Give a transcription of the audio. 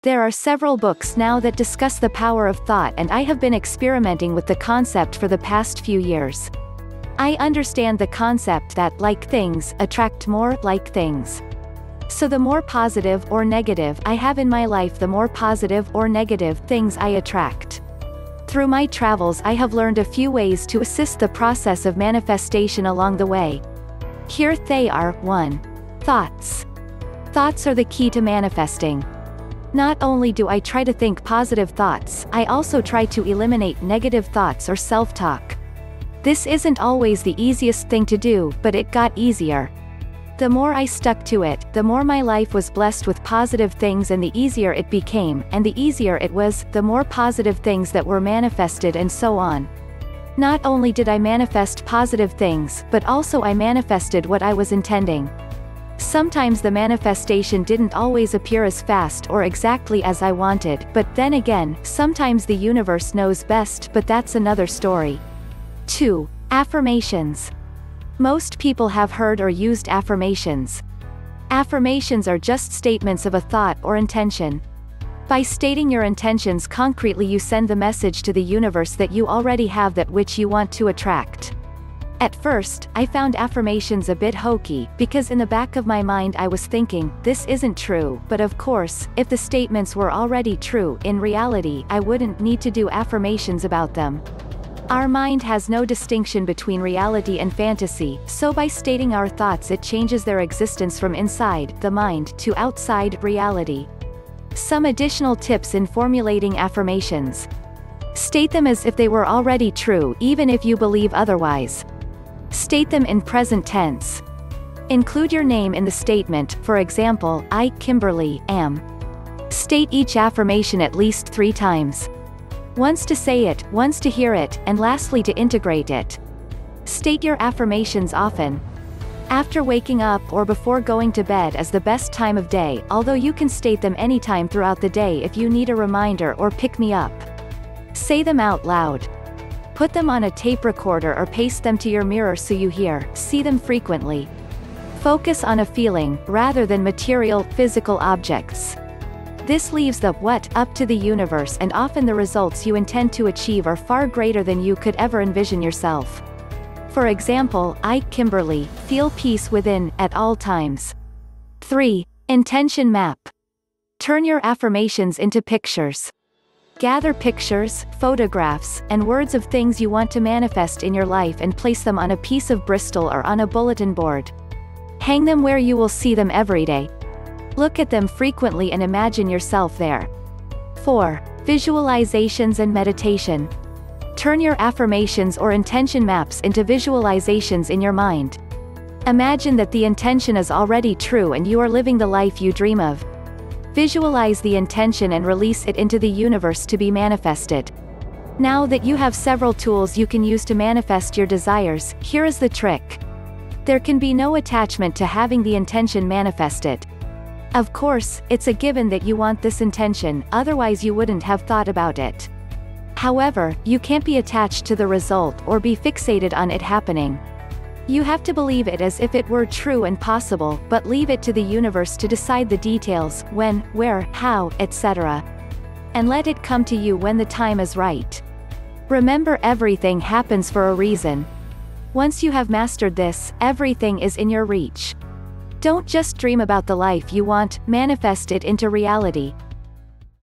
There are several books now that discuss the power of thought, and I have been experimenting with the concept for the past few years. I understand the concept that like things attract more like things. So the more positive or negative I have in my life, the more positive or negative things I attract. Through my travels, I have learned a few ways to assist the process of manifestation along the way. Here they are. 1. Thoughts. Thoughts are the key to manifesting. Not only do I try to think positive thoughts, I also try to eliminate negative thoughts or self-talk. This isn't always the easiest thing to do, but it got easier. The more I stuck to it, the more my life was blessed with positive things, and the easier it became, and the easier it was, the more positive things that were manifested, and so on. Not only did I manifest positive things, but also I manifested what I was intending. Sometimes the manifestation didn't always appear as fast or exactly as I wanted, but then again, sometimes the universe knows best, but that's another story. 2. Affirmations. Most people have heard or used affirmations. Affirmations are just statements of a thought or intention. By stating your intentions concretely, you send the message to the universe that you already have that which you want to attract. At first, I found affirmations a bit hokey, because in the back of my mind I was thinking, this isn't true, but of course, if the statements were already true, in reality, I wouldn't need to do affirmations about them. Our mind has no distinction between reality and fantasy, so by stating our thoughts it changes their existence from inside the mind to outside reality. Some additional tips in formulating affirmations. State them as if they were already true, even if you believe otherwise. State them in present tense. Include your name in the statement, for example, I, Kimberly, am. State each affirmation at least 3 times. Once to say it, once to hear it, and lastly to integrate it. State your affirmations often. After waking up or before going to bed is the best time of day, although you can state them anytime throughout the day if you need a reminder or pick me up. Say them out loud. Put them on a tape recorder or paste them to your mirror so you see them frequently. Focus on a feeling, rather than material, physical objects. This leaves the what up to the universe, and often the results you intend to achieve are far greater than you could ever envision yourself. For example, I, Kimberly, feel peace within, at all times. 3. Intention map. Turn your affirmations into pictures. Gather pictures, photographs, and words of things you want to manifest in your life and place them on a piece of Bristol or on a bulletin board. Hang them where you will see them every day. Look at them frequently and imagine yourself there. 4. Visualizations and meditation. Turn your affirmations or intention maps into visualizations in your mind. Imagine that the intention is already true and you are living the life you dream of. Visualize the intention and release it into the universe to be manifested. Now that you have several tools you can use to manifest your desires, here is the trick. There can be no attachment to having the intention manifested. Of course, it's a given that you want this intention, otherwise you wouldn't have thought about it. However, you can't be attached to the result or be fixated on it happening. You have to believe it as if it were true and possible, but leave it to the universe to decide the details, when, where, how, etc. And let it come to you when the time is right. Remember, everything happens for a reason. Once you have mastered this, everything is in your reach. Don't just dream about the life you want, manifest it into reality.